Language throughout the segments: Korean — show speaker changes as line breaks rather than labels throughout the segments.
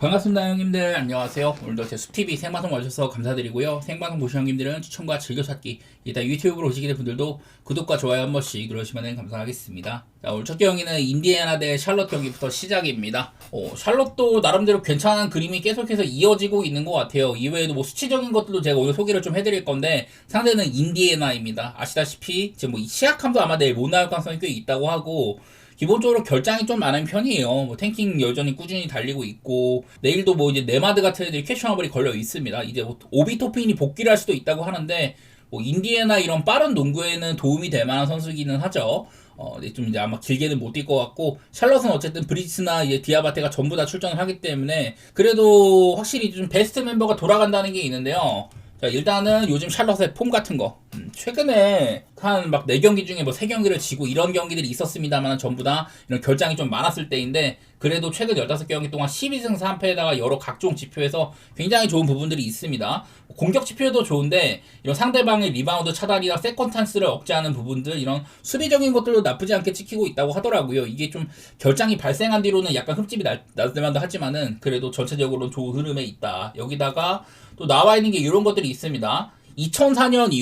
반갑습니다 형님들. 안녕하세요. 오늘도 제 숲TV 생방송 와주셔서 감사드리고요. 생방송 보신 형님들은 추천과 즐겨찾기, 일단 유튜브로 오시게 된 분들도 구독과 좋아요 한 번씩 눌러주시면 감사하겠습니다. 자, 오늘 첫 경기는 인디애나 대 샬럿 경기부터 시작입니다. 샬럿도 나름대로 괜찮은 그림이 계속해서 이어지고 있는 것 같아요. 이외에도 뭐 수치적인 것들도 제가 오늘 소개를 좀 해드릴 건데, 상대는 인디애나입니다. 아시다시피 지금 뭐 시약함도 아마 내일 못 나올 가능성이 꽤 있다고 하고, 기본적으로 결장이 좀 많은 편이에요. 뭐 탱킹 여전히 꾸준히 달리고 있고, 내일도 뭐 이제 네마드 같은 애들이 캐슈마블이 걸려 있습니다. 이제 뭐 오비토핀이 복귀를 할 수도 있다고 하는데, 뭐 인디애나 이런 빠른 농구에는 도움이 될 만한 선수기는 하죠. 좀 이제 아마 길게는 못 뛸 것 같고, 샬럿은 어쨌든 브리츠나 이제 디아바테가 전부 다 출전을 하기 때문에 그래도 확실히 좀 베스트 멤버가 돌아간다는 게 있는데요. 자, 일단은 요즘 샬럿의 폼 같은 거, 최근에 한 막 4경기 중에 뭐 3경기를 지고 이런 경기들이 있었습니다만 전부 다 이런 결장이 좀 많았을 때인데, 그래도 최근 15경기 동안 12승 3패에다가 여러 각종 지표에서 굉장히 좋은 부분들이 있습니다. 공격 지표도 좋은데 이런 상대방의 리바운드 차단이나 세컨 찬스를 억제하는 부분들, 이런 수비적인 것들도 나쁘지 않게 찍히고 있다고 하더라고요. 이게 좀 결장이 발생한 뒤로는 약간 흠집이 날 때만도 하지만은 그래도 전체적으로는 좋은 흐름에 있다. 여기다가 또 나와 있는 게 이런 것들이 있습니다. 2004년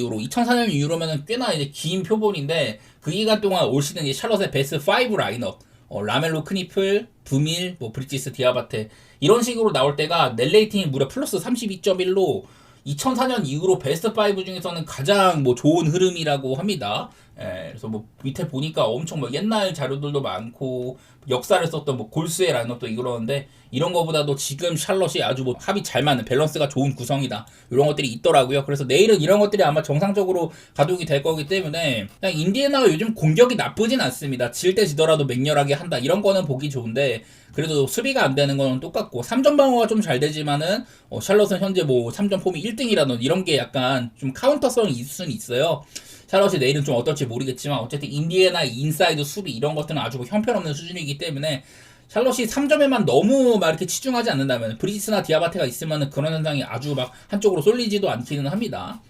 이후로면은 꽤나 이제 긴 표본인데, 그 기간 동안 올 시즌 이 샬럿의 베스트 5 라인업, 라멜로, 크니플, 부밀, 뭐 브리지스, 디아바테 이런 식으로 나올 때가 net 레이팅이 무려 플러스 32.1로 2004년 이후로 베스트 5 중에서는 가장 뭐 좋은 흐름이라고 합니다. 그래서 뭐 밑에 보니까 엄청 뭐 옛날 자료들도 많고 역사를 썼던 뭐 골스의 라인업도 이러는데, 이런 거보다도 지금 샬럿이 아주 뭐 합이 잘 맞는 밸런스가 좋은 구성이다, 이런 것들이 있더라고요. 그래서 내일은 이런 것들이 아마 정상적으로 가동이 될 거기 때문에, 그냥 인디애나가 요즘 공격이 나쁘진 않습니다. 질 때 지더라도 맹렬하게 한다, 이런 거는 보기 좋은데, 그래도 수비가 안 되는 거는 똑같고 3점 방어가 좀 잘 되지만은 샬럿은 현재 뭐 3점 폼이 1등이라는 이런 게 약간 좀 카운터성이 있을 수는 있어요. 샬럿이 내일은 좀 어떨지 모르겠지만 어쨌든 인디애나의 인사이드 수비 이런 것들은 아주 뭐 형편없는 수준이기 때문에, 샬럿이 3점에만 너무 막 이렇게 치중하지 않는다면, 브리지스나 디아바테가 있으면 그런 현상이 아주 막 한쪽으로 쏠리지도 않기는 합니다.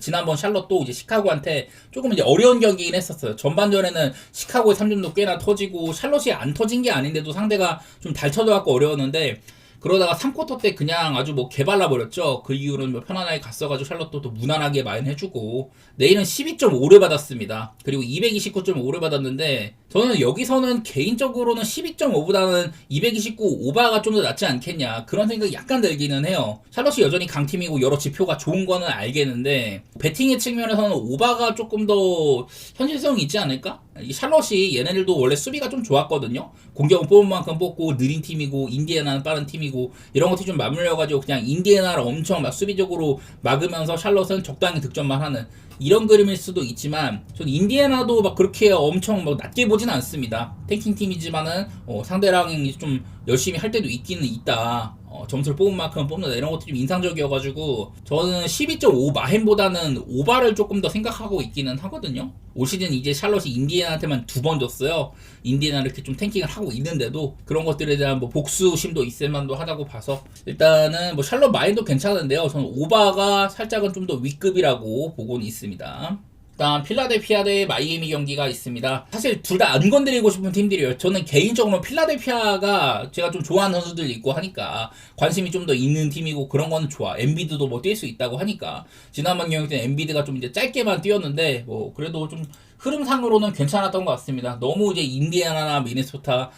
지난번 샬럿도 이제 시카고한테 조금 이제 어려운 경기긴 했었어요. 전반전에는 시카고의 3점도 꽤나 터지고, 샬럿이 안 터진 게 아닌데도 상대가 좀 잘 쳐져갖고 어려웠는데, 그러다가 3쿼터 때 그냥 아주 뭐 개발라 버렸죠. 그 이후로는 뭐 편안하게 갔어가지고 샬럿도 또 무난하게 마인 해주고, 내일은 12.5를 받았습니다. 그리고 229.5를 받았는데, 저는 여기서는 개인적으로는 12.5보다는 229 오바가 좀 더 낫지 않겠냐, 그런 생각이 약간 들기는 해요. 샬럿이 여전히 강팀이고 여러 지표가 좋은 거는 알겠는데, 배팅의 측면에서는 오바가 조금 더 현실성이 있지 않을까? 이 샬럿이 얘네들도 원래 수비가 좀 좋았거든요. 공격은 뽑은 만큼 뽑고 느린 팀이고 인디애나는 빠른 팀이고, 이런 것들이 좀 맞물려가지고 그냥 인디애나를 엄청 막 수비적으로 막으면서 샬럿은 적당히 득점만 하는 이런 그림일 수도 있지만, 전 인디애나도 막 그렇게 엄청 막 낮게 보진 않습니다. 탱킹 팀이지만은 상대랑 좀 열심히 할 때도 있기는 있다. 점수를 뽑은 만큼 뽑는다, 이런 것들이 좀 인상적이어가지고 저는 12.5 마햄보다는 오바를 조금 더 생각하고 있기는 하거든요. 올 시즌 이제 샬럿이 인디애나한테만 2번 줬어요. 인디애나 이렇게 좀 탱킹을 하고 있는데도 그런 것들에 대한 뭐 복수심도 있을 만도 하다고 봐서, 일단은 뭐 샬럿 마인도 괜찮은데요, 저는 오바가 살짝은 좀 더 윗급이라고 보고는 있습니다. 일단 필라델피아 대 마이애미 경기가 있습니다. 사실 둘 다 안 건드리고 싶은 팀들이에요. 저는 개인적으로 필라델피아가 제가 좀 좋아하는 선수들 있고 하니까 관심이 좀 더 있는 팀이고, 그런 거는 좋아. 엔비드도 뭐 뛸 수 있다고 하니까. 지난번 경기 때는 엔비드가 좀 이제 짧게만 뛰었는데 뭐 그래도 좀 흐름상으로는 괜찮았던 것 같습니다. 너무 이제 인디애나나 미네소타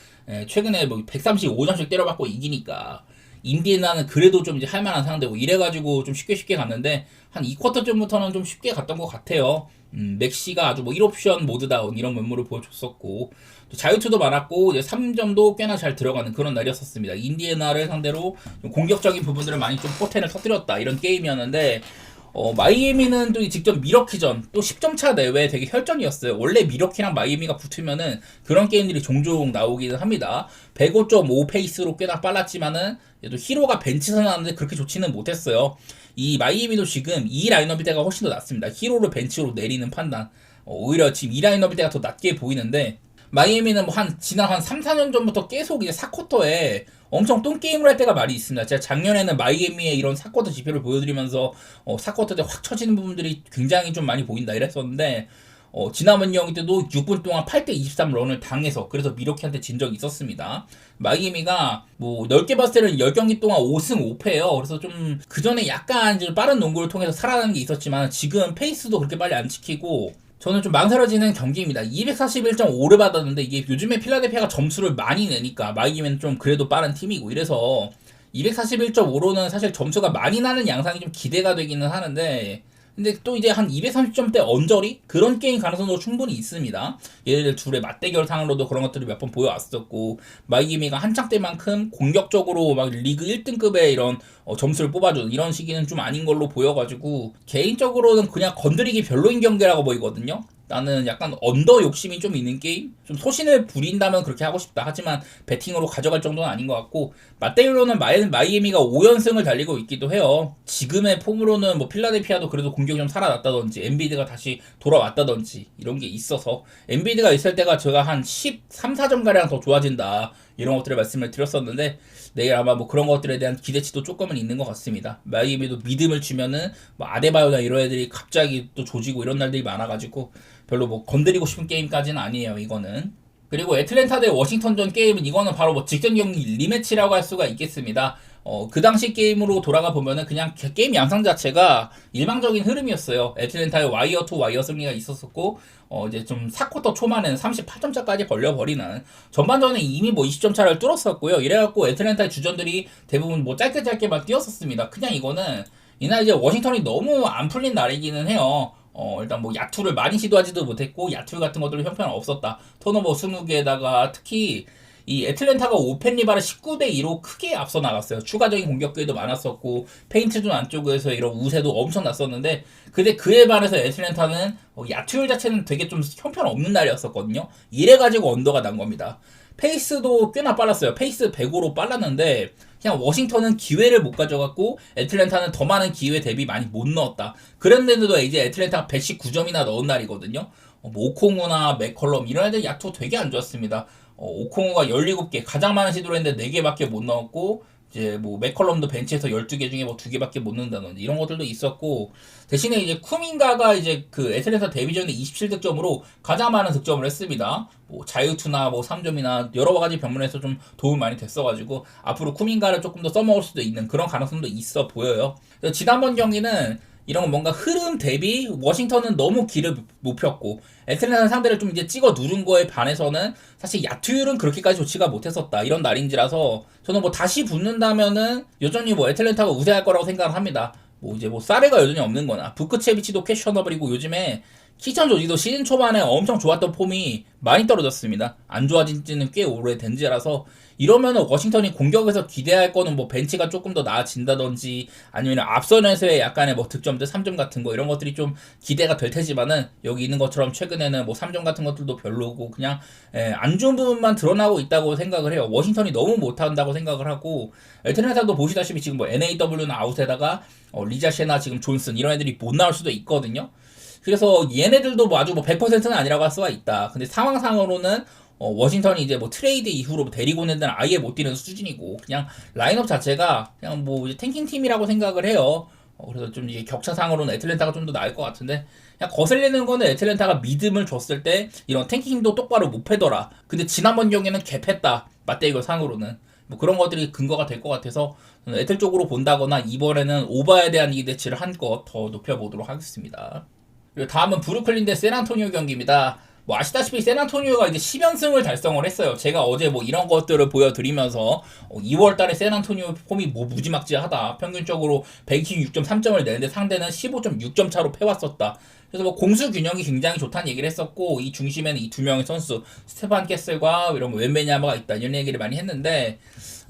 최근에 뭐 135점씩 때려받고 이기니까, 인디애나는 그래도 좀 이제 할만한 상대고 이래가지고 좀 쉽게 갔는데, 한 2쿼터쯤부터는 좀 쉽게 갔던 것 같아요. 맥시가 아주 뭐 1옵션 모드다운 이런 면모를 보여줬었고, 또 자유투도 많았고 이제 3점도 꽤나 잘 들어가는 그런 날이었었습니다. 인디애나를 상대로 좀 공격적인 부분들을 많이 좀 포텐을 터뜨렸다, 이런 게임이었는데, 마이애미는 또 직접 미러키전 또 10점 차 내외 되게 혈전이었어요. 원래 미러키랑 마이애미가 붙으면은 그런 게임들이 종종 나오기는 합니다. 105.5 페이스로 꽤나 빨랐지만은 또 히로가 벤치에서 나왔는데 그렇게 좋지는 못했어요. 이 마이애미도 지금 이 라인업이 때가 훨씬 더 낫습니다. 히로를 벤치로 내리는 판단, 오히려 지금 이 라인업이 때가 더 낫게 보이는데, 마이애미는 뭐 지난 한 3, 4년 전부터 계속 이제 4쿼터에 엄청 똥게임을 할 때가 많이 있습니다. 제가 작년에는 마이애미의 이런 4쿼터 지표를 보여드리면서 4쿼터 때 확 쳐지는 부분들이 굉장히 좀 많이 보인다 이랬었는데, 지난번 경기 때도 6분 동안 8대 23 런을 당해서 그래서 미러키한테 진 적이 있었습니다. 마이애미가 뭐 넓게 봤을 때는 10경기 동안 5승 5패예요. 그래서 좀 그전에 약간 좀 빠른 농구를 통해서 살아나는 게 있었지만 지금 페이스도 그렇게 빨리 안 지키고 저는 좀 망설여지는 경기입니다. 241.5를 받았는데 이게 요즘에 필라델피아가 점수를 많이 내니까 마이애미는 좀 그래도 빠른 팀이고 이래서 241.5로는 사실 점수가 많이 나는 양상이 좀 기대가 되기는 하는데 근데 또 이제 한 230점대 언저리? 그런 게임 가능성도 충분히 있습니다. 예를 들어 둘의 맞대결 상으로도 그런 것들을 몇 번 보여왔었고 마이애미가 한창 때만큼 공격적으로 막 리그 1등급의 이런 점수를 뽑아주는 이런 시기는 좀 아닌 걸로 보여가지고 개인적으로는 그냥 건드리기 별로인 경기라고 보이거든요. 나는 약간 언더 욕심이 좀 있는 게임? 좀 소신을 부린다면 그렇게 하고 싶다. 하지만 배팅으로 가져갈 정도는 아닌 것 같고 맞대결로는 마이애미가 5연승을 달리고 있기도 해요. 지금의 폼으로는 뭐 필라델피아도 그래도 공격이 좀 살아났다든지 엔비드가 다시 돌아왔다든지 이런 게 있어서 엔비드가 있을 때가 제가 한 13, 4점가량 더 좋아진다. 이런 것들을 말씀을 드렸었는데 내일 아마 뭐 그런 것들에 대한 기대치도 조금은 있는 것 같습니다. 마이애미도 믿음을 주면은 뭐 아데바요나 이런 애들이 갑자기 또 조지고 이런 날들이 많아가지고 별로 뭐 건드리고 싶은 게임까지는 아니에요 이거는. 그리고 애틀랜타 대 워싱턴전 게임은 이거는 바로 뭐 직전 경기 리매치라고 할 수가 있겠습니다. 그 당시 게임으로 돌아가 보면은 그냥 게임 양상 자체가 일방적인 흐름이었어요. 애틀랜타의 와이어 투 와이어 승리가 있었었고, 이제 좀 4쿼터 초반에는 38점 차까지 벌려버리는 전반전에 이미 뭐 20점 차를 뚫었었고요. 이래갖고 애틀랜타의 주전들이 대부분 뭐 짧게만 뛰었었습니다. 그냥 이거는 이날 이제 워싱턴이 너무 안 풀린 날이기는 해요. 일단 뭐 야투를 많이 시도하지도 못했고 야투 같은 것들은 형편 없었다. 턴오버 20개에다가 특히 이 애틀랜타가 오펜 리바를 19대2로 크게 앞서 나갔어요. 추가적인 공격 기회도 많았었고 페인트 존 안쪽에서 이런 우세도 엄청 났었는데 근데 그에 반해서 애틀랜타는 야투율 자체는 되게 좀 형편 없는 날이었었거든요. 이래가지고 언더가 난 겁니다. 페이스도 꽤나 빨랐어요. 페이스 105로 빨랐는데 그냥 워싱턴은 기회를 못 가져갔고 애틀랜타는 더 많은 기회 대비 많이 못 넣었다. 그런데도 이제 애틀랜타가 119점이나 넣은 날이거든요. 뭐 오콩우나 맥컬럼 이런 애들 야투 되게 안 좋았습니다. 오콩우가 17개 가장 많은 시도를 했는데 4개밖에 못 넣었고 이제 뭐 맥컬럼도 벤치에서 12개 중에 뭐 2개밖에 못 넣는다든지 이런 것들도 있었고 대신에 이제 쿠민가가 이제 그 애틀랜타 데뷔전에 27득점으로 가장 많은 득점을 했습니다. 뭐 자유투나 뭐 3점이나 여러 가지 병면에서 좀 도움이 많이 됐어가지고 앞으로 쿠민가를 조금 더 써먹을 수도 있는 그런 가능성도 있어 보여요. 그래서 지난번 경기는 이런 뭔가 흐름 대비 워싱턴은 너무 길을 못 폈고 애틀랜타 상대를 좀 이제 찍어 누른 거에 반해서는 사실 야투율은 그렇게까지 좋지가 못했었다 이런 날인지라서 저는 뭐 다시 붙는다면은 여전히 뭐 애틀랜타가 우세할 거라고 생각을 합니다. 뭐 이제 뭐 사레가 여전히 없는 거나 부크체비치도 퀘셔너블이고 요즘에 키천 조지도 시즌 초반에 엄청 좋았던 폼이 많이 떨어졌습니다. 안 좋아진 지는 꽤 오래된지라서 이러면은 워싱턴이 공격에서 기대할 거는 뭐 벤치가 조금 더 나아진다든지 아니면 앞선에서의 약간의 뭐 득점들 3점 같은 거 이런 것들이 좀 기대가 될 테지만은 여기 있는 것처럼 최근에는 뭐 3점 같은 것들도 별로고 그냥 안 좋은 부분만 드러나고 있다고 생각을 해요. 워싱턴이 너무 못한다고 생각을 하고 애틀랜타도 보시다시피 지금 뭐 NAW는 아웃에다가 리자셰나 지금 존슨 이런 애들이 못 나올 수도 있거든요. 그래서 얘네들도 뭐 아주 뭐 100%는 아니라고 할 수가 있다. 근데 상황상으로는 워싱턴이 이제 뭐 트레이드 이후로 데리고 온 데는 아예 못 뛰는 수준이고 그냥 라인업 자체가 그냥 뭐 이제 탱킹 팀이라고 생각을 해요. 그래서 좀 이게 격차상으로는 애틀랜타가 좀 더 나을 것 같은데 그냥 거슬리는 거는 애틀랜타가 믿음을 줬을 때 이런 탱킹도 똑바로 못 패더라. 근데 지난번 경기는 개패다. 맞대결 상으로는. 뭐 그런 것들이 근거가 될 것 같아서 애틀 쪽으로 본다거나 이번에는 오바에 대한 기대치를 한껏 더 높여보도록 하겠습니다. 그리고 다음은 브루클린 대 샌안토니오 경기입니다. 뭐 아시다시피 샌안토니오가 이제 10연승을 달성을 했어요. 제가 어제 뭐 이런 것들을 보여드리면서 2월달에 샌안토니오 폼이 뭐 무지막지하다. 평균적으로 126.3점을 내는데 상대는 15.6점 차로 패왔었다. 그래서 뭐 공수 균형이 굉장히 좋다는 얘기를 했었고 이 중심에는 이 두 명의 선수 스테판 캐슬과 이런 뭐 웬베냐마가 있다 이런 얘기를 많이 했는데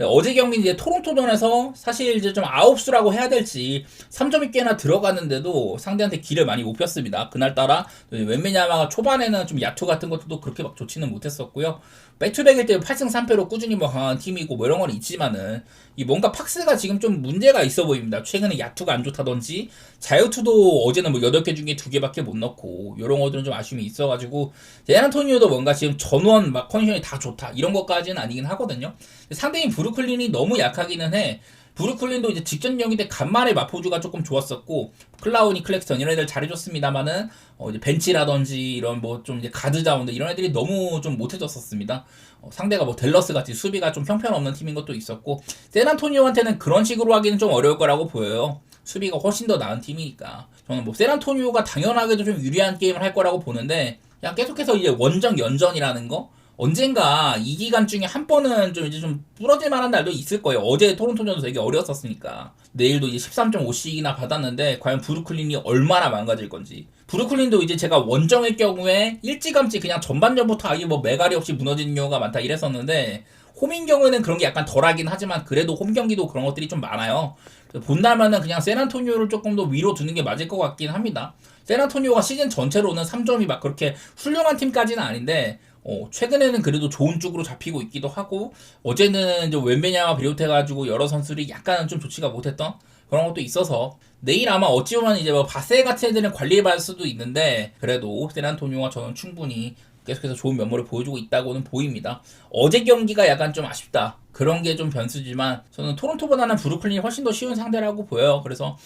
어제 경기 이제 토론토전에서 사실 이제 좀 아홉수라고 해야 될지 3점이 꽤나 들어갔는데도 상대한테 길을 많이 못 폈습니다. 그날따라 웬메냐마가 초반에는 좀 야투 같은 것도 그렇게 막 좋지는 못했었고요. 백투백일 때 8승 3패로 꾸준히 뭐 강한 팀이고 뭐 이런 건 있지만은 이 뭔가 팍스가 지금 좀 문제가 있어 보입니다. 최근에 야투가 안 좋다든지 자유투도 어제는 뭐 8개 중에 2개밖에 못 넣고 이런 것들은 좀 아쉬움이 있어가지고 샌안토니오도 뭔가 지금 전원 막 컨디션이 다 좋다 이런 것까지는 아니긴 하거든요. 상대인 브루클린이 너무 약하기는 해. 브루클린도 이제 직전 경기 때 간만에 마포주가 조금 좋았었고 클라우니, 클렉스턴 이런 애들 잘해줬습니다만은 이제 벤치라든지 이런 뭐 좀 이제 가드 자원들 이런 애들이 너무 좀 못해줬었습니다. 상대가 뭐 댈러스 같이 수비가 좀 형편없는 팀인 것도 있었고 샌안토니오한테는 그런 식으로 하기는 좀 어려울 거라고 보여요. 수비가 훨씬 더 나은 팀이니까 저는 뭐 샌안토니오가 당연하게도 좀 유리한 게임을 할 거라고 보는데 그냥 계속해서 이제 원정 연전이라는 거 언젠가 이 기간 중에 한 번은 좀 이제 좀 부러질 만한 날도 있을 거예요. 어제 토론토전도 되게 어려웠었으니까. 내일도 이제 13.5씩이나 받았는데 과연 브루클린이 얼마나 망가질 건지. 브루클린도 이제 제가 원정일 경우에 일찌감치 그냥 전반전부터 아예 뭐 매갈이 없이 무너지는 경우가 많다 이랬었는데 홈인 경우에는 그런 게 약간 덜하긴 하지만 그래도 홈 경기도 그런 것들이 좀 많아요. 본다면은 그냥 샌안토니오를 조금 더 위로 두는 게 맞을 것 같긴 합니다. 샌안토니오가 시즌 전체로는 3점이 막 그렇게 훌륭한 팀까지는 아닌데 최근에는 그래도 좋은 쪽으로 잡히고 있기도 하고 어제는 이제 웬베냐와 비롯해가지고 여러 선수들이 약간은 좀 좋지가 못했던 그런 것도 있어서 내일 아마 어찌 보면 이제 뭐 바세 같은 애들은 관리받을 수도 있는데 그래도 샌안토니오가 저는 충분히 계속해서 좋은 면모를 보여주고 있다고는 보입니다. 어제 경기가 약간 좀 아쉽다. 그런 게 좀 변수지만 저는 토론토보다는 브루클린이 훨씬 더 쉬운 상대라고 보여요. 그래서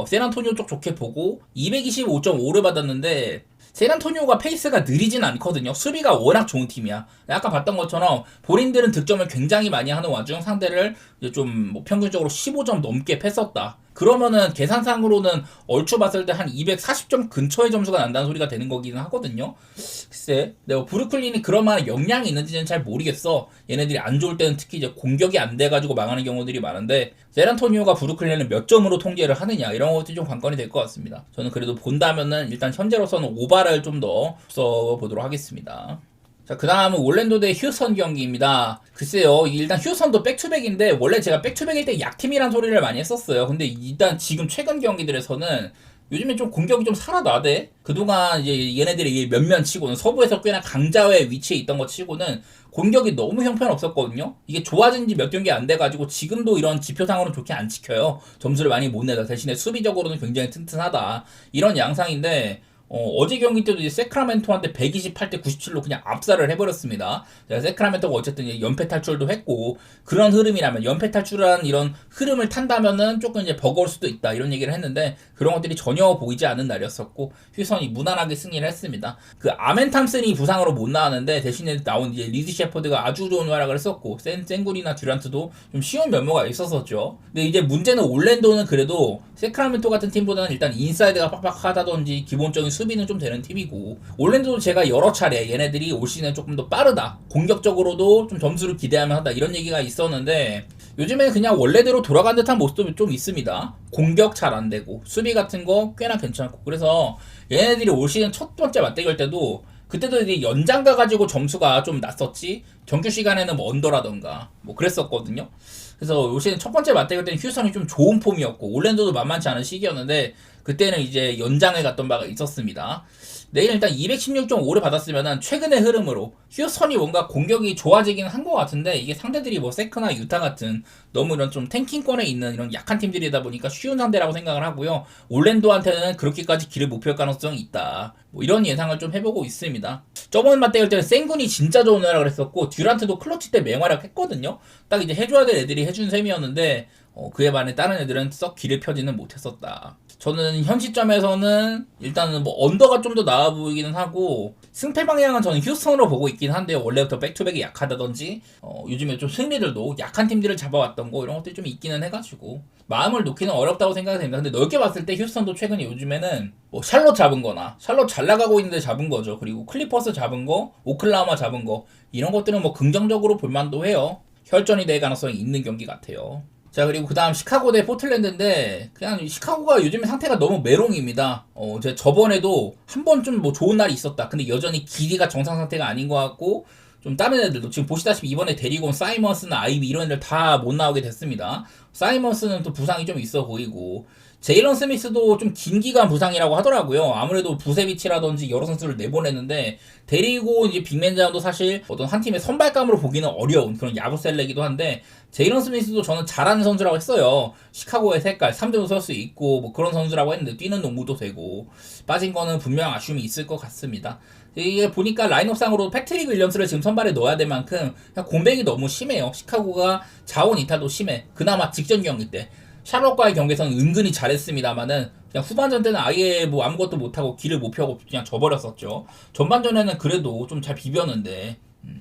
샌안토니오 쪽 좋게 보고 225.5를 받았는데 샌안토니오가 페이스가 느리진 않거든요. 수비가 워낙 좋은 팀이야. 아까 봤던 것처럼 본인들은 득점을 굉장히 많이 하는 와중 상대를 이제 좀 뭐 평균적으로 15점 넘게 팼었다. 그러면은 계산상으로는 얼추 봤을 때 한 240점 근처의 점수가 난다는 소리가 되는 거기는 하거든요. 글쎄, 내가 브루클린이 그런 만한 역량이 있는지는 잘 모르겠어. 얘네들이 안 좋을 때는 특히 이제 공격이 안 돼가지고 망하는 경우들이 많은데 샌안토니오가 브루클린을 몇 점으로 통제를 하느냐 이런 것들이 좀 관건이 될 것 같습니다. 저는 그래도 본다면은 일단 현재로서는 오바를 좀 더 써보도록 하겠습니다. 자, 그 다음은 올랜도 대 휴스턴 경기입니다. 글쎄요, 일단 휴스턴도 백투백인데, 원래 제가 백투백일 때 약팀이란 소리를 많이 했었어요. 근데 일단 지금 최근 경기들에서는 요즘에 좀 공격이 좀 살아나대? 그동안 이제 얘네들이 몇면 치고는 서부에서 꽤나 강자의 위치에 있던 것 치고는 공격이 너무 형편없었거든요? 이게 좋아진 지 몇 경기 안 돼가지고 지금도 이런 지표상으로는 좋게 안 지켜요. 점수를 많이 못 내다. 대신에 수비적으로는 굉장히 튼튼하다. 이런 양상인데, 어제 경기 때도 이제 세크라멘토한테 128대 97로 그냥 압살을 해버렸습니다. 세크라멘토가 어쨌든 이제 연패 탈출도 했고, 그런 흐름이라면, 연패 탈출한 이런 흐름을 탄다면은 조금 이제 버거울 수도 있다, 이런 얘기를 했는데, 그런 것들이 전혀 보이지 않는 날이었었고, 휴선이 무난하게 승리를 했습니다. 그 아멘 탐슨이 부상으로 못 나왔는데, 대신에 나온 이제 리드 셰퍼드가 아주 좋은 활약을 했었고, 센굴이나 듀란트도 좀 쉬운 면모가 있었었죠. 근데 이제 문제는 올랜도는 그래도, 세크라멘토 같은 팀보다는 일단 인사이드가 빡빡하다든지, 기본적인 수비는 좀 되는 팀이고 올랜도도 제가 여러 차례 얘네들이 올 시즌에 조금 더 빠르다 공격적으로도 좀 점수를 기대하면 한다 이런 얘기가 있었는데 요즘에 그냥 원래대로 돌아간 듯한 모습도 좀 있습니다. 공격 잘 안 되고 수비 같은 거 꽤나 괜찮고 그래서 얘네들이 올 시즌 첫 번째 맞대결 때도 그때도 이제 연장 가가지고 점수가 좀 났었지 정규 시간에는 뭐 언더라던가 뭐 그랬었거든요. 그래서 올 시즌 첫 번째 맞대결 때는 휴스턴이 좀 좋은 폼이었고 올랜도도 만만치 않은 시기였는데 그때는 이제 연장을 갔던 바가 있었습니다. 내일 일단 216.5를 받았으면은 최근의 흐름으로 휴스턴이 뭔가 공격이 좋아지긴 한 것 같은데 이게 상대들이 뭐 세크나 유타 같은 너무 이런 좀 탱킹권에 있는 이런 약한 팀들이다 보니까 쉬운 상대라고 생각을 하고요. 올랜도한테는 그렇게까지 길을 못 펼 가능성이 있다. 뭐 이런 예상을 좀 해보고 있습니다. 저번 맞대결 때는 센군이 진짜 좋은 활약을 했었고 듀란트도 클러치 때 맹활약 했거든요. 딱 이제 해줘야 될 애들이 해준 셈이었는데 그에 반해 다른 애들은 썩 길을 펴지는 못했었다. 저는 현 시점에서는 일단은 뭐 언더가 좀 더 나아 보이기는 하고 승패 방향은 저는 휴스턴으로 보고 있긴 한데요. 원래부터 백투백이 약하다든지 요즘에 좀 승리들도 약한 팀들을 잡아왔던 거 이런 것들이 좀 있기는 해가지고 마음을 놓기는 어렵다고 생각이 됩니다. 근데 넓게 봤을 때 휴스턴도 최근에 요즘에는 뭐 샬롯 잡은 거나 샬롯 잘 나가고 있는데 잡은 거죠. 그리고 클리퍼스 잡은 거, 오클라호마 잡은 거 이런 것들은 뭐 긍정적으로 볼만도 해요. 혈전이 될 가능성이 있는 경기 같아요. 자 그리고 그 다음 시카고 대 포틀랜드인데 그냥 시카고가 요즘에 상태가 너무 메롱입니다. 제가 저번에도 한 번 좀 뭐 좋은 날이 있었다. 근데 여전히 길이가 정상 상태가 아닌 것 같고 좀 다른 애들도 지금 보시다시피 이번에 데리고 온 사이먼스나 아이비 이런 애들 다 못 나오게 됐습니다. 사이먼스는 또 부상이 좀 있어 보이고 제일런 스미스도 좀 긴 기간 부상이라고 하더라고요. 아무래도 부세비치라든지 여러 선수를 내보냈는데 데리고 이제 빅맨자도 사실 어떤 한 팀의 선발감으로 보기는 어려운 그런 야구 셀레기도 한데 제일런 스미스도 저는 잘하는 선수라고 했어요. 시카고의 색깔 3점 쏠 수 있고 뭐 그런 선수라고 했는데 뛰는 농구도 되고 빠진 거는 분명 아쉬움이 있을 것 같습니다. 이게 보니까 라인업상으로 패트릭 윌리엄스를 지금 선발에 넣어야 될 만큼 그냥 공백이 너무 심해요. 시카고가 자원 이탈도 심해. 그나마 직전 경기 때 샤롯과의 경기에서는 은근히 잘했습니다만은 그냥 후반전 때는 아예 뭐 아무것도 못하고 길을 못 펴고 그냥 져버렸었죠. 전반전에는 그래도 좀 잘 비볐는데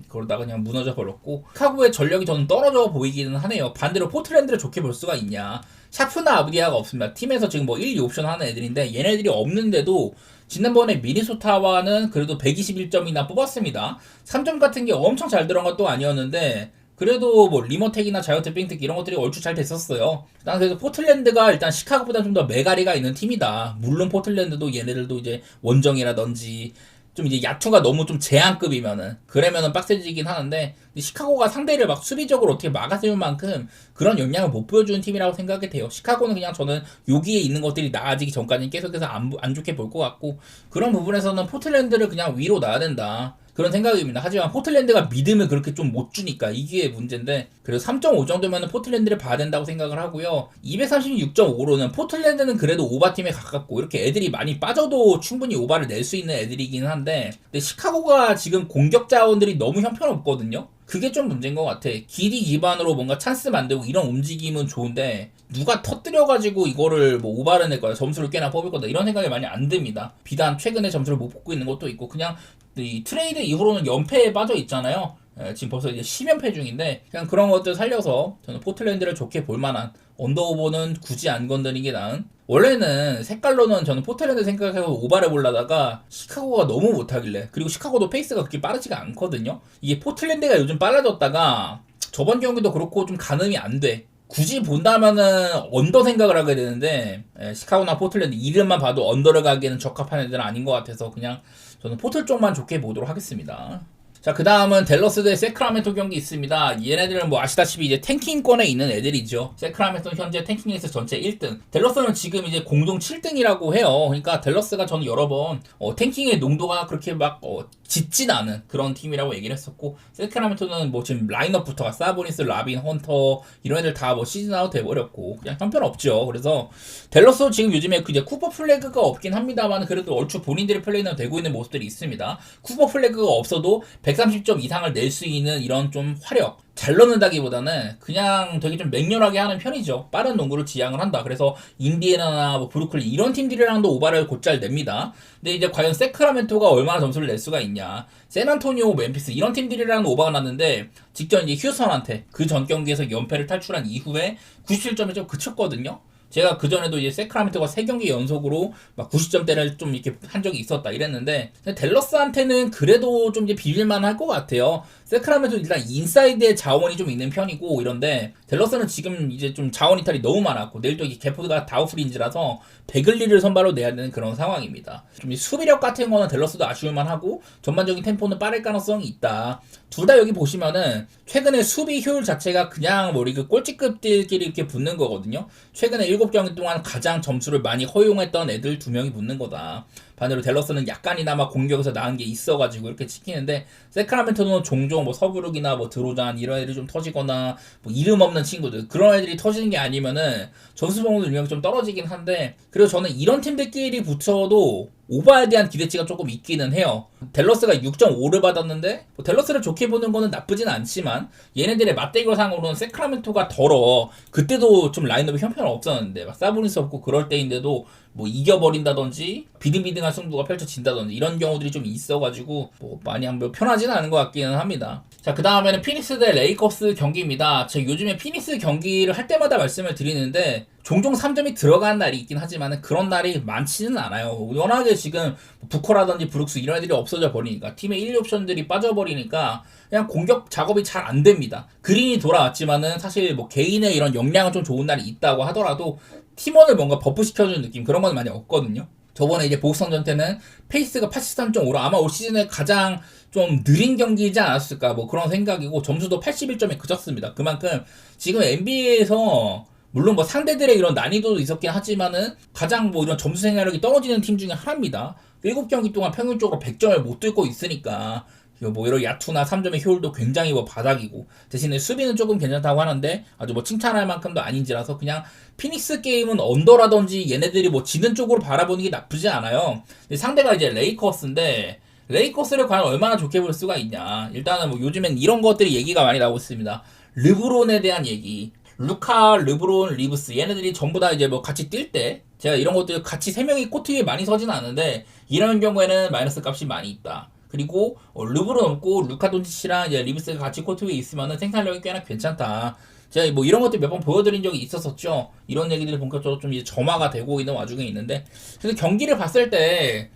그러다가 그냥 무너져 버렸고 시카고의 전력이 저는 떨어져 보이기는 하네요. 반대로 포틀랜드를 좋게 볼 수가 있냐. 샤프나 아브디아가 없습니다. 팀에서 지금 뭐 1, 2옵션 하는 애들인데 얘네들이 없는데도 지난번에 미니소타와는 그래도 121점이나 뽑았습니다. 3점 같은 게 엄청 잘 들어간 것도 아니었는데 그래도 뭐 리머텍이나 자이언트 빙특 이런 것들이 얼추 잘 됐었어요. 난 그래서 포틀랜드가 일단 시카고보다 좀 더 메가리가 있는 팀이다. 물론 포틀랜드도 얘네들도 이제 원정이라든지 좀 이제 야투가 너무 좀 제한급이면은 그러면은 빡세지긴 하는데 시카고가 상대를 막 수비적으로 어떻게 막아세울 만큼 그런 역량을 못 보여주는 팀이라고 생각이 돼요. 시카고는 그냥 저는 여기에 있는 것들이 나아지기 전까지는 계속해서 안 좋게 볼 것 같고 그런 부분에서는 포틀랜드를 그냥 위로 놔야 된다. 그런 생각입니다. 하지만 포틀랜드가 믿음을 그렇게 좀 못 주니까 이게 문제인데 그래서 3.5 정도면 포틀랜드를 봐야 된다고 생각을 하고요. 236.5로는 포틀랜드는 그래도 오바팀에 가깝고 이렇게 애들이 많이 빠져도 충분히 오바를 낼 수 있는 애들이긴 한데 근데 시카고가 지금 공격 자원들이 너무 형편없거든요. 그게 좀 문제인 것 같아. 길이 기반으로 뭔가 찬스 만들고 이런 움직임은 좋은데 누가 터뜨려가지고 이거를 뭐 오바를 낼 거야 점수를 꽤나 뽑을 거다 이런 생각이 많이 안 듭니다. 비단 최근에 점수를 못 뽑고 있는 것도 있고 그냥 이 트레이드 이후로는 연패에 빠져 있잖아요. 지금 벌써 이제 10연패 중인데 그냥 그런 것들 살려서 저는 포틀랜드를 좋게 볼만한 언더오버는 굳이 안 건드리는 게 나은. 원래는 색깔로는 저는 포틀랜드 생각해서 오바를 보려다가 시카고가 너무 못하길래 그리고 시카고도 페이스가 그렇게 빠르지가 않거든요. 이게 포틀랜드가 요즘 빨라졌다가 저번 경기도 그렇고 좀 가늠이 안 돼. 굳이 본다면은 언더 생각을 하게 되는데 시카고나 포틀랜드 이름만 봐도 언더를 가기에는 적합한 애들은 아닌 것 같아서 그냥 저는 포틀 쪽만 좋게 보도록 하겠습니다. 자, 그 다음은 댈러스 대 세크라멘토 경기 있습니다. 얘네들은 뭐 아시다시피 이제 탱킹권에 있는 애들이죠. 세크라멘토는 현재 탱킹 리스트 전체 1등. 댈러스는 지금 이제 공동 7등이라고 해요. 그러니까 댈러스가 저는 여러 번 탱킹의 농도가 그렇게 막 짙진 않은 그런 팀이라고 얘기를 했었고 세크라멘토는 뭐 지금 라인업부터가 사보니스, 라빈, 헌터 이런 애들 다 뭐 시즌 아웃 돼버렸고 그냥 형편없죠. 그래서 댈러스 지금 요즘에 이제 쿠퍼 플래그가 없긴 합니다만 그래도 얼추 본인들의 플레이는 되고 있는 모습들이 있습니다. 쿠퍼 플래그가 없어도 130점 이상을 낼 수 있는 이런 좀 화력 잘 넣는다기보다는 그냥 되게 좀 맹렬하게 하는 편이죠. 빠른 농구를 지향을 한다. 그래서 인디애나나 뭐 브루클린 이런 팀들이랑도 오바를 곧잘 냅니다. 근데 이제 과연 세크라멘토가 얼마나 점수를 낼 수가 있냐. 샌안토니오, 멤피스 이런 팀들이랑 오바가 났는데 직전 이제 휴스턴한테 그 전 경기에서 연패를 탈출한 이후에 97점에 좀 그쳤거든요. 제가 그전에도 이제 세크라멘토가 3경기 연속으로 막 90점대를 좀 이렇게 한 적이 있었다 이랬는데 댈러스한테는 그래도 좀 이제 비빌만 할 것 같아요. 세크라멘토 일단 인사이드에 자원이 좀 있는 편이고 이런데 댈러스는 지금 이제 좀 자원 이탈이 너무 많았고 내일 또 이 게포드가 다우프린지라서 베글리를 선발로 내야 되는 그런 상황입니다. 좀 수비력 같은 거는 댈러스도 아쉬울만 하고 전반적인 템포는 빠를 가능성이 있다. 둘 다 여기 보시면은 최근에 수비 효율 자체가 그냥 뭐 리그 꼴찌급들끼리 이렇게 붙는 거거든요. 최근에 7경기 동안 가장 점수를 많이 허용했던 애들 2명이 붙는 거다. 반대로 댈러스는 약간이나마 공격에서 나은 게 있어가지고 이렇게 지키는데 세크라멘토는 종종 뭐 서브룩이나 뭐 드로잔 이런 애들이 좀 터지거나 뭐 이름 없는 친구들 그런 애들이 터지는 게 아니면은 점수 보는 능력이 좀 떨어지긴 한데 그래서 저는 이런 팀들끼리 붙여도 오바에 대한 기대치가 조금 있기는 해요. 댈러스가 6.5를 받았는데 뭐 댈러스를 좋게 보는 거는 나쁘진 않지만 얘네들의 맞대결상으로는 세크라멘토가 덜어. 그때도 좀 라인업이 형편 없었는데 막 사보니스 없고 그럴 때인데도 뭐 이겨버린다든지 비등비등한 승부가 펼쳐진다든지 이런 경우들이 좀 있어가지고 뭐 많이 한번 편하지는 않은 것 같기는 합니다. 자, 그 다음에는 피닉스 대 레이커스 경기입니다. 제가 요즘에 피닉스 경기를 할 때마다 말씀을 드리는데 종종 3점이 들어가는 날이 있긴 하지만 그런 날이 많지는 않아요. 워낙에 지금 부커라든지 브룩스 이런 애들이 없어져 버리니까 팀의 1, 2옵션들이 빠져버리니까 그냥 공격 작업이 잘 안 됩니다. 그린이 돌아왔지만은 사실 뭐 개인의 이런 역량은 좀 좋은 날이 있다고 하더라도 팀원을 뭔가 버프시켜주는 느낌 그런 건 많이 없거든요. 저번에 이제 보스턴전 때는 페이스가 83.5로 아마 올 시즌에 가장 좀 느린 경기이지 않았을까 뭐 그런 생각이고 점수도 81점에 그쳤습니다. 그만큼 지금 NBA에서 물론 뭐 상대들의 이런 난이도도 있었긴 하지만은 가장 뭐 이런 점수 생활력이 떨어지는 팀 중에 하나입니다. 7경기 동안 평균적으로 100점을 못 뚫고 있으니까 뭐 이런 야투나 3점의 효율도 굉장히 뭐 바닥이고 대신에 수비는 조금 괜찮다고 하는데 아주 뭐 칭찬할 만큼도 아닌지라서 그냥 피닉스 게임은 언더라든지 얘네들이 뭐 지는 쪽으로 바라보는 게 나쁘지 않아요. 근데 상대가 이제 레이커스인데 레이커스를 과연 얼마나 좋게 볼 수가 있냐. 일단은 뭐 요즘엔 이런 것들이 얘기가 많이 나오고 있습니다. 르브론에 대한 얘기. 루카, 르브론, 리브스 얘네들이 전부 다 이제 뭐 같이 뛸 때 제가 이런 것들 같이 3명이 코트 위에 많이 서진 않는데 이런 경우에는 마이너스 값이 많이 있다. 그리고 르브론 없고 루카 돈치치랑 이제 리브스가 같이 코트 위에 있으면은 생산력이 꽤나 괜찮다. 제가 뭐 이런 것들 몇 번 보여드린 적이 있었었죠. 이런 얘기들이 본격적으로 좀 이제 점화가 되고 있는 와중에 있는데 그래서 경기를 봤을 때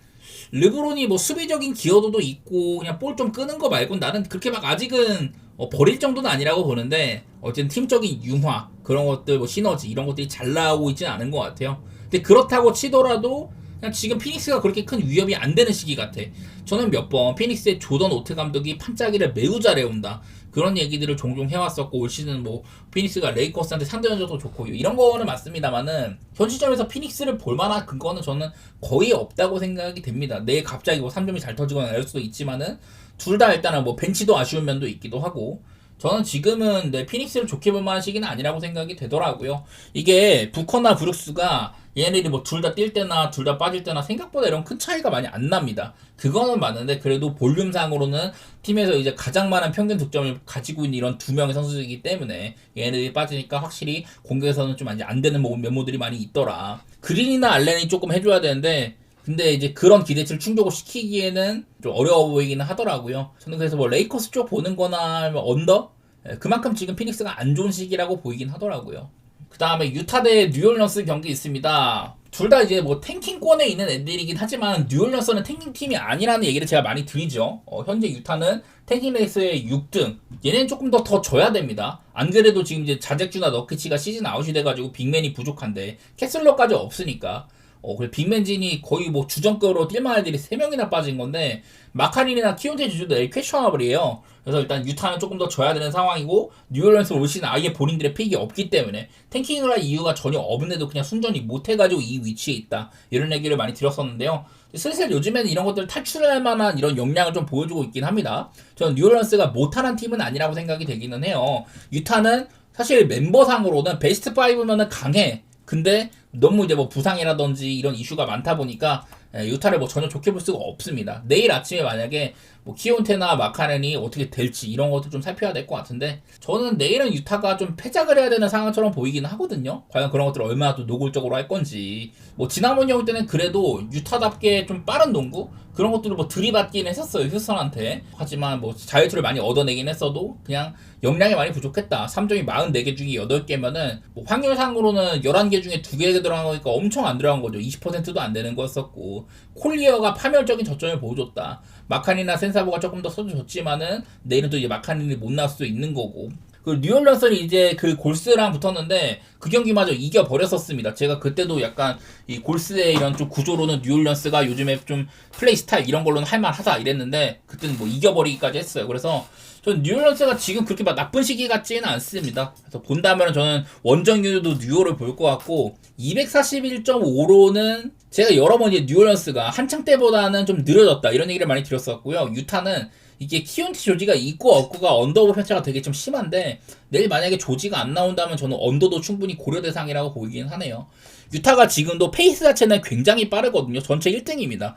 르브론이 뭐 수비적인 기여도도 있고 그냥 볼 좀 끄는 거 말고 나는 그렇게 막 아직은 버릴 정도는 아니라고 보는데 어쨌든 팀적인 융화 그런 것들 뭐 시너지 이런 것들이 잘 나오고 있지는 않은 것 같아요. 근데 그렇다고 치더라도 그냥 지금 피닉스가 그렇게 큰 위협이 안 되는 시기 같아. 저는 몇 번 피닉스의 조던 오트 감독이 판짜기를 매우 잘해온다 그런 얘기들을 종종 해왔었고 올 시즌 뭐 피닉스가 레이커스한테 상대 전적도 좋고 이런 거는 맞습니다만은 현 시점에서 피닉스를 볼만한 근거는 저는 거의 없다고 생각이 됩니다. 내일 갑자기 뭐 3점이 잘 터지거나 이럴 수도 있지만은 둘 다 일단은 뭐 벤치도 아쉬운 면도 있기도 하고 저는 지금은 피닉스를 좋게 볼 만한 시기는 아니라고 생각이 되더라고요. 이게 부커나 브룩스가 얘네들이 뭐 둘 다 뛸 때나 둘 다 빠질 때나 생각보다 이런 큰 차이가 많이 안 납니다. 그거는 맞는데 그래도 볼륨상으로는 팀에서 이제 가장 많은 평균 득점을 가지고 있는 이런 두 명의 선수이기 때문에 얘네들이 빠지니까 확실히 공격에서는 좀 이제 안 되는 면모들이 많이 있더라. 그린이나 알렌이 조금 해줘야 되는데 근데 이제 그런 기대치를 충족을 시키기에는 좀 어려워 보이기는 하더라고요. 저는 그래서 뭐 레이커스 쪽 보는 거나 뭐 언더? 그만큼 지금 피닉스가 안 좋은 시기라고 보이긴 하더라고요. 그 다음에 유타 대 뉴올리언스 경기 있습니다. 둘 다 이제 뭐 탱킹권에 있는 애들이긴 하지만 뉴올리언스는 탱킹 팀이 아니라는 얘기를 제가 많이 드리죠. 현재 유타는 탱킹 레이스의 6등. 얘네는 조금 더 져야 됩니다. 안 그래도 지금 이제 자잭주나 너키치가 시즌 아웃이 돼가지고 빅맨이 부족한데 캐슬러까지 없으니까 그래 빅맨진이 거의 뭐 주전급으로 뛸만한 애들이 3명이나 빠진 건데 마카린이나 키온테 주주도 퀘셔너블이에요. 그래서 일단 유타는 조금 더 져야 되는 상황이고 뉴올리언스 올 시즌 아예 본인들의 픽이 없기 때문에 탱킹을 할 이유가 전혀 없는데도 그냥 순전히 못해가지고 이 위치에 있다 이런 얘기를 많이 드렸었는데요. 슬슬 요즘에는 이런 것들 탈출할 만한 이런 역량을 좀 보여주고 있긴 합니다. 저는 뉴올리언스가 못하는 팀은 아니라고 생각이 되기는 해요. 유타는 사실 멤버상으로는 베스트 5면은 강해. 근데 너무 이제 뭐 부상이라든지 이런 이슈가 많다 보니까 유타를 뭐 전혀 좋게 볼 수가 없습니다. 내일 아침에 만약에 뭐 키온테나 마카렌이 어떻게 될지 이런 것도 좀 살펴야 될 것 같은데 저는 내일은 유타가 좀 패작을 해야 되는 상황처럼 보이긴 하거든요. 과연 그런 것들을 얼마나 또 노골적으로 할 건지 뭐 지난번 경기 때는 그래도 유타답게 좀 빠른 농구 그런 것들을 뭐 들이받긴 했었어요 휴스턴한테. 하지만 뭐 자유투를 많이 얻어내긴 했어도 그냥 역량이 많이 부족했다. 3점이 44개 중에 8개면은 뭐 확률상으로는 11개 중에 2개 들어간 거니까 엄청 안 들어간 거죠. 20%도 안 되는 거였었고 콜리어가 파멸적인 저점을 보여줬다. 마카니나 센사보가 조금 더 써줬지만은 내일은 또 이제 마카니는 못 나올 수도 있는 거고. 그 뉴올리언스는 이제 그 골스랑 붙었는데 그 경기마저 이겨버렸었습니다. 제가 그때도 약간 이 골스의 이런 좀 구조로는 뉴올리언스가 요즘에 좀 플레이 스타일 이런 걸로는 할만하다 이랬는데 그때는 뭐 이겨버리기까지 했어요. 그래서 저는 뉴올리언스가 지금 그렇게 막 나쁜 시기 같지는 않습니다. 그래서 본다면 저는 원정유도 뉴올을 볼 것 같고 241.5로는 제가 여러 번 이제 뉴올리언스가 한창 때보다는 좀 느려졌다 이런 얘기를 많이 드렸었고요. 유타는 이게 키온티 조지가 있고 없고가 언더오버 편차가 되게 좀 심한데 내일 만약에 조지가 안 나온다면 저는 언더도 충분히 고려 대상이라고 보이긴 하네요. 유타가 지금도 페이스 자체는 굉장히 빠르거든요. 전체 1등입니다.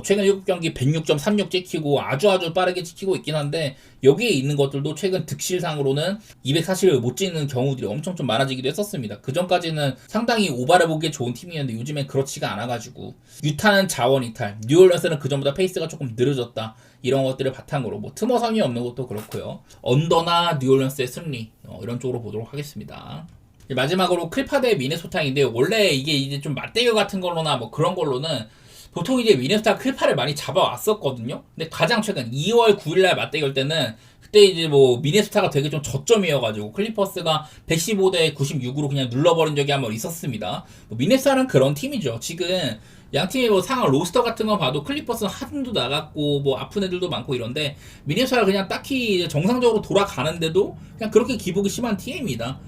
최근 7경기 106.36 찍히고 아주 빠르게 찍히고 있긴 한데 여기에 있는 것들도 최근 득실상으로는 240을 못 찍는 경우들이 엄청 좀 많아지기도 했었습니다. 그 전까지는 상당히 오바를 보기에 좋은 팀이었는데 요즘엔 그렇지가 않아가지고 유타는 자원 이탈, 뉴올리언스는 그 전보다 페이스가 조금 느려졌다. 이런 것들을 바탕으로 뭐 틈어성이 없는 것도 그렇고요. 언더나 뉴올리언스의 승리 이런 쪽으로 보도록 하겠습니다. 마지막으로 클파 대 미네소타인데 원래 이게 이제 좀 맞대결 같은 걸로나 뭐 그런 걸로는 보통 이제 미네소타 클파를 많이 잡아왔었거든요. 근데 가장 최근 2월 9일날 맞대결 때는 그때 이제 뭐 미네소타가 되게 좀 저점이어가지고 클리퍼스가 115대 96으로 그냥 눌러버린 적이 한 번 있었습니다. 뭐 미네소타는 그런 팀이죠. 지금 양팀의 뭐 상황 로스터 같은 거 봐도 클리퍼스는 하든도 나갔고 뭐 아픈 애들도 많고 이런데 미네소타가 그냥 딱히 정상적으로 돌아가는데도 그냥 그렇게 기복이 심한 팀입니다.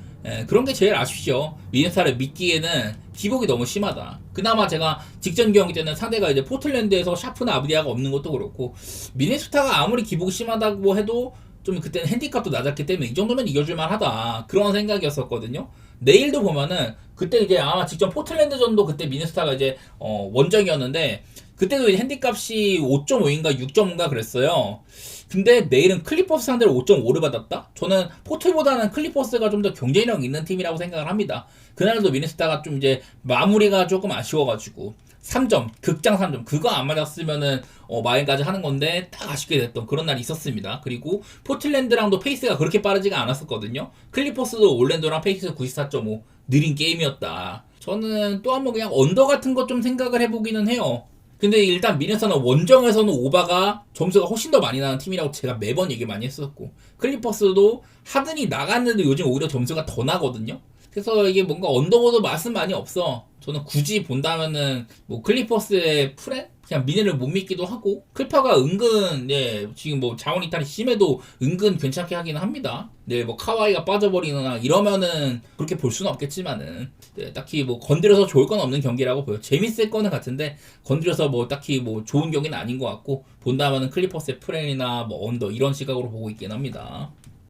그런 게 제일 아쉽죠. 미네소타를 믿기에는 기복이 너무 심하다. 그나마 제가 직전 경기 때는 상대가 이제 포틀랜드에서 샤프나 아브디아가 없는 것도 그렇고, 미네소타가 아무리 기복이 심하다고 해도 좀 그때는 핸디캅도 낮았기 때문에 이 정도면 이겨줄만 하다, 그런 생각이었었거든요. 내일도 보면은 그때 이제 아마 직전 포틀랜드전도 그때 미네소타가 이제 원정이었는데, 그때도 이제 핸디값이 5.5인가 6.5인가 그랬어요. 근데 내일은 클리퍼스 상대로 5.5를 받았다? 저는 포틀보다는 클리퍼스가 좀 더 경쟁력 있는 팀이라고 생각을 합니다. 그날도 미네소타가 좀 이제 마무리가 조금 아쉬워가지고 3점, 극장 3점, 그거 안 맞았으면은 마인까지 하는 건데 딱 아쉽게 됐던 그런 날이 있었습니다. 그리고 포틀랜드랑도 페이스가 그렇게 빠르지가 않았었거든요. 클리퍼스도 올랜도랑 페이스 94.5 느린 게임이었다. 저는 또 한번 그냥 언더 같은 것 좀 생각을 해보기는 해요. 근데 일단 미네소타는 원정에서는 오바가 점수가 훨씬 더 많이 나는 팀이라고 제가 매번 얘기 많이 했었고, 클리퍼스도 하든이 나갔는데 요즘 오히려 점수가 더 나거든요. 그래서 이게 뭔가 언더보다 맛은 많이 없어. 저는 굳이 본다면은 뭐 클리퍼스의 프렌? 그냥 미네를 못 믿기도 하고, 클파가 은근 지금 뭐 자원 이탈이 심해도 은근 괜찮게 하기는 합니다. 뭐 카와이가 빠져버리거나 이러면은 그렇게 볼 수는 없겠지만은, 딱히 뭐 건드려서 좋을 건 없는 경기라고 보여. 재밌을 거는 같은데 건드려서 뭐 딱히 뭐 좋은 경기는 아닌 것 같고, 본다면은 클리퍼스의 프렌이나 뭐 언더 이런 시각으로 보고 있긴 합니다.